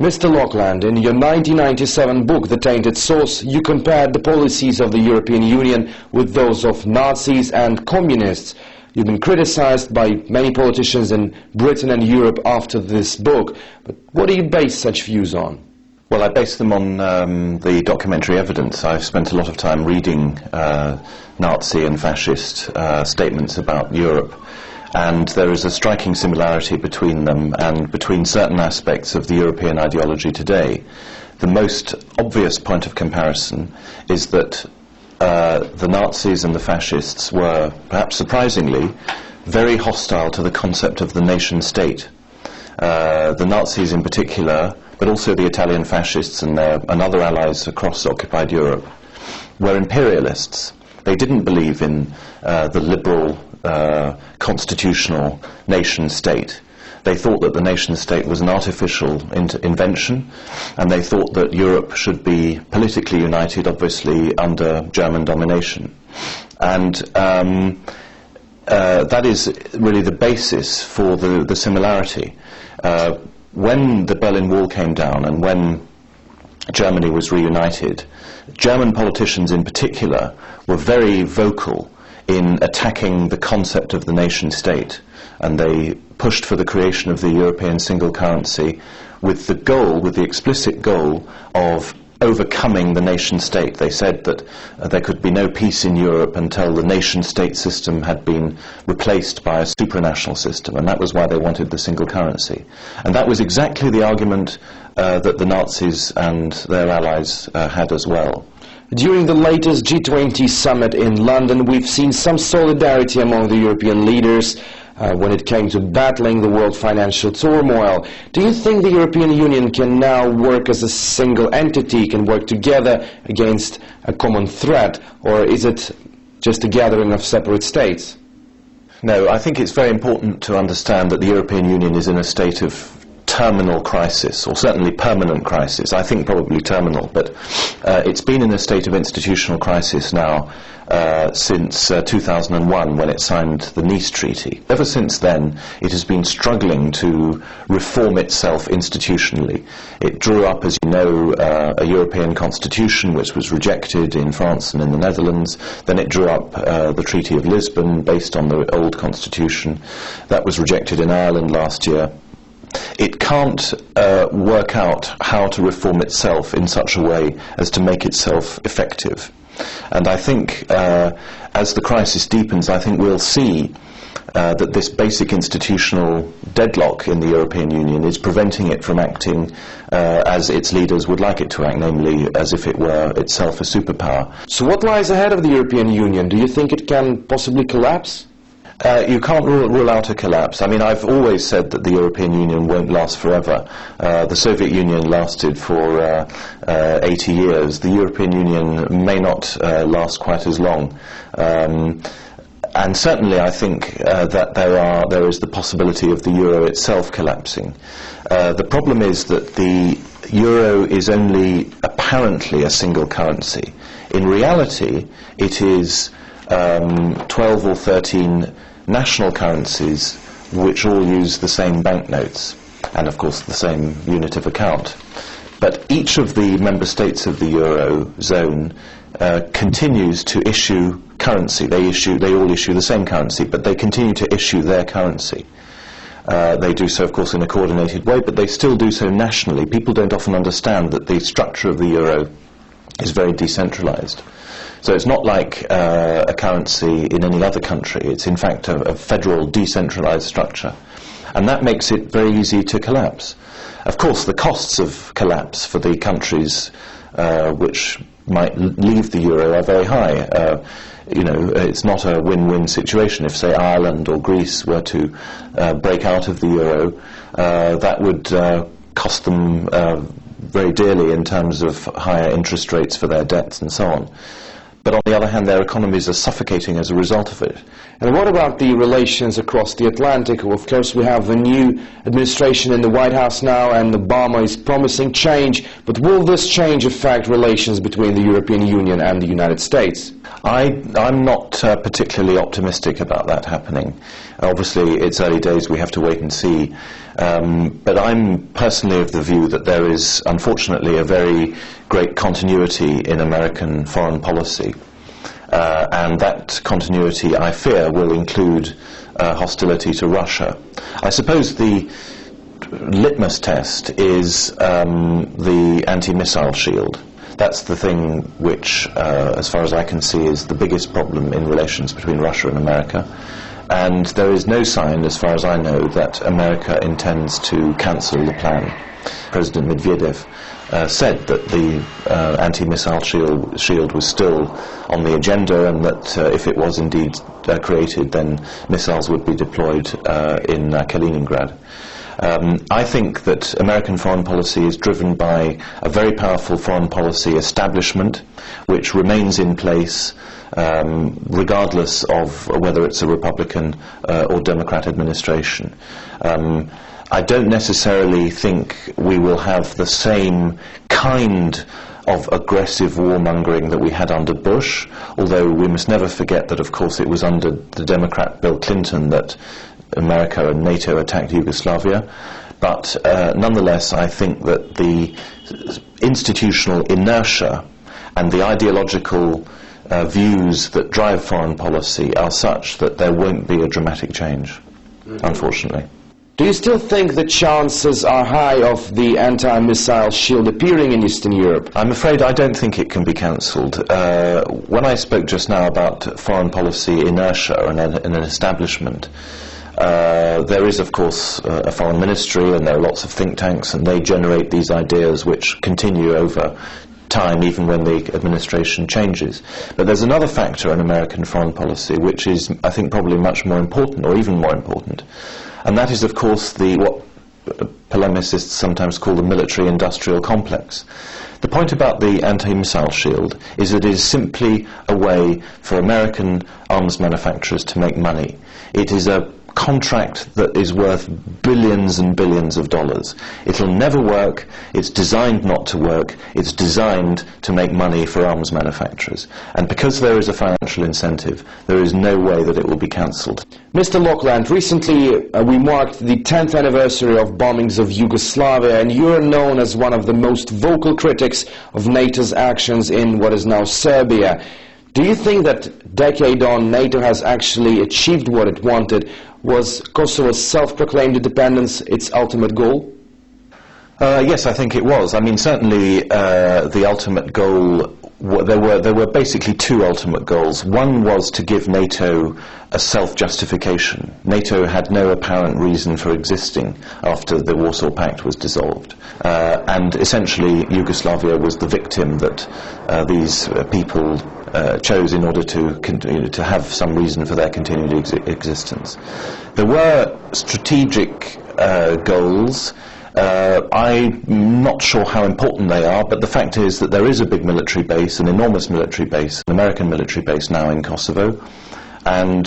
Mr. Lockland, in your 1997 book, The Tainted Source, you compared the policies of the European Union with those of Nazis and communists. You've been criticized by many politicians in Britain and Europe after this book. But what do you base such views on? Well, I base them on the documentary evidence. I've spent a lot of time reading Nazi and fascist statements about Europe. And there is a striking similarity between them and between certain aspects of the European ideology today. The most obvious point of comparison is that the Nazis and the fascists were, perhaps surprisingly, very hostile to the concept of the nation-state. The Nazis in particular, but also the Italian fascists and other allies across occupied Europe, were imperialists. They didn't believe in the liberal constitutional nation-state. They thought that the nation-state was an artificial invention, and they thought that Europe should be politically united, obviously, under German domination. And that is really the basis for the similarity. When the Berlin Wall came down and when Germany was reunited, German politicians in particular were very vocal in attacking the concept of the nation-state, and they pushed for the creation of the European single currency with the explicit goal of overcoming the nation-state. They said that there could be no peace in Europe until the nation-state system had been replaced by a supranational system, and that was why they wanted the single currency. And that was exactly the argument that the Nazis and their allies had as well. During the latest G20 summit in London, we've seen some solidarity among the European leaders when it came to battling the world financial turmoil. Do you think the European Union can now work as a single entity, can work together against a common threat, or is it just a gathering of separate states? No, I think it's very important to understand that the European Union is in a state of terminal crisis, or certainly permanent crisis. I think probably terminal, but it's been in a state of institutional crisis now since 2001, when it signed the Nice Treaty. Ever since then, it has been struggling to reform itself institutionally. It drew up, as you know, a European constitution which was rejected in France and in the Netherlands. Then it drew up the Treaty of Lisbon based on the old constitution. That was rejected in Ireland last year. It can't work out how to reform itself in such a way as to make itself effective. And I think as the crisis deepens, I think we'll see that this basic institutional deadlock in the European Union is preventing it from acting as its leaders would like it to act, namely as if it were itself a superpower. So what lies ahead of the European Union? Do you think it can possibly collapse? You can't rule out a collapse. I mean, I've always said that the European Union won't last forever. The Soviet Union lasted for 80 years. The European Union may not last quite as long. And certainly I think that there is the possibility of the euro itself collapsing. The problem is that the euro is only apparently a single currency. In reality, it is 12 or 13 national currencies which all use the same banknotes and of course the same unit of account. But each of the member states of the Eurozone continues to issue currency. They all issue the same currency, but they continue to issue their currency. They do so, of course, in a coordinated way, but they still do so nationally. People don't often understand that the structure of the euro is very decentralized. So it's not like a currency in any other country. It's in fact a federal decentralized structure. And that makes it very easy to collapse. Of course, the costs of collapse for the countries which might leave the euro are very high. It's not a win-win situation. If, say, Ireland or Greece were to break out of the euro, that would cost them very dearly in terms of higher interest rates for their debts and so on. But on the other hand, their economies are suffocating as a result of it. And what about the relations across the Atlantic? Of course, we have a new administration in the White House now, and Obama is promising change. But will this change affect relations between the European Union and the United States? I'm not particularly optimistic about that happening. Obviously, it's early days, we have to wait and see. But I'm personally of the view that there is, unfortunately, a very great continuity in American foreign policy. And that continuity, I fear, will include hostility to Russia. I suppose the litmus test is the anti-missile shield. That's the thing which, as far as I can see, is the biggest problem in relations between Russia and America. And there is no sign, as far as I know, that America intends to cancel the plan. President Medvedev said that the anti-missile shield was still on the agenda, and that if it was indeed created, then missiles would be deployed in Kaliningrad. I think that American foreign policy is driven by a very powerful foreign policy establishment which remains in place regardless of whether it's a Republican or Democrat administration. I don't necessarily think we will have the same kind of aggressive warmongering that we had under Bush, although we must never forget that, of course, it was under the Democrat Bill Clinton that America and NATO attacked Yugoslavia. But nonetheless, I think that the institutional inertia and the ideological views that drive foreign policy are such that there won't be a dramatic change, unfortunately. Do you still think the chances are high of the anti-missile shield appearing in Eastern Europe? I'm afraid I don't think it can be cancelled. When I spoke just now about foreign policy inertia and an establishment, there is, of course, a foreign ministry, and there are lots of think tanks, and they generate these ideas which continue over time, even when the administration changes. But there's another factor in American foreign policy which is, I think, probably much more important, or even more important, and that is, of course, what polemicists sometimes call the military-industrial complex. The point about the anti-missile shield is that it is simply a way for American arms manufacturers to make money. It is a contract that is worth billions and billions of dollars. It'll never work, it's designed not to work, it's designed to make money for arms manufacturers. And because there is a financial incentive, there is no way that it will be cancelled. Mr. Laukland, recently we marked the 10th anniversary of bombings of Yugoslavia, and you're known as one of the most vocal critics of NATO's actions in what is now Serbia. Do you think that decade on NATO has actually achieved what it wanted? Was Kosovo's self-proclaimed independence its ultimate goal? Yes, I think it was. I mean, certainly the ultimate goal, there were basically two ultimate goals. One was to give NATO a self-justification. NATO had no apparent reason for existing after the Warsaw Pact was dissolved. And essentially Yugoslavia was the victim that these people chose in order to have some reason for their continued existence. There were strategic goals. I'm not sure how important they are, but the fact is that there is a big military base, an enormous military base, an American military base now in Kosovo, and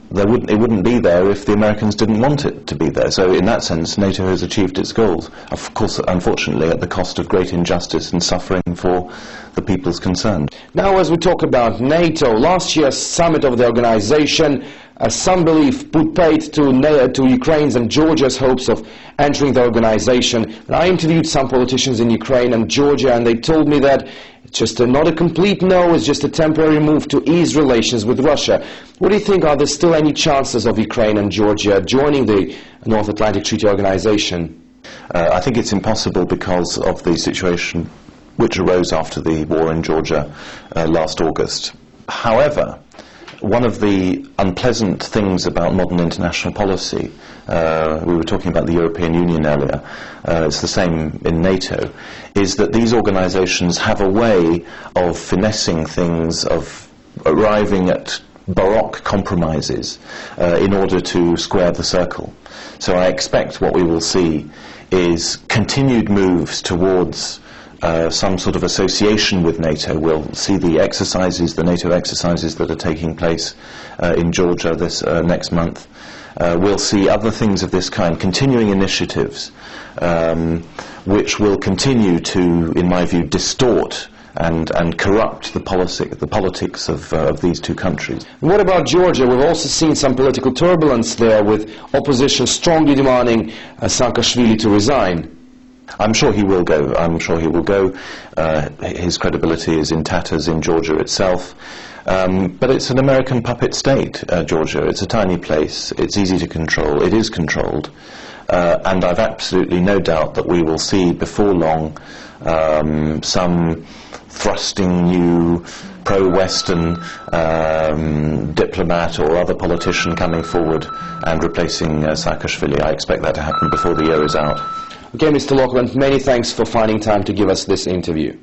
it wouldn't be there if the Americans didn't want it to be there. So in that sense, NATO has achieved its goals. Of course, unfortunately, at the cost of great injustice and suffering for the peoples concerned. Now, as we talk about NATO, last year's summit of the organization, some believe put paid to Ukraine's and Georgia's hopes of entering the organization. And I interviewed some politicians in Ukraine and Georgia, and they told me that it's just not a complete no, it's just a temporary move to ease relations with Russia. What do you think? Are there still any chances of Ukraine and Georgia joining the North Atlantic Treaty Organization? I think it's impossible because of the situation which arose after the war in Georgia last August. However, one of the unpleasant things about modern international policy, we were talking about the European Union earlier, it's the same in NATO, is that these organizations have a way of finessing things, of arriving at baroque compromises in order to square the circle. So I expect what we will see is continued moves towards some sort of association with NATO. We'll see the exercises, the NATO exercises that are taking place in Georgia this next month. We'll see other things of this kind, continuing initiatives which will continue to, in my view, distort and corrupt the politics of these two countries. What about Georgia? We've also seen some political turbulence there, with opposition strongly demanding Saakashvili to resign. I'm sure he will go. I'm sure he will go. His credibility is in tatters in Georgia itself. But it's an American puppet state, Georgia. It's a tiny place. It's easy to control. It is controlled. And I've absolutely no doubt that we will see before long some thrusting new pro-Western diplomat or other politician coming forward and replacing Saakashvili. I expect that to happen before the year is out. Okay, Mr. Loughland, many thanks for finding time to give us this interview.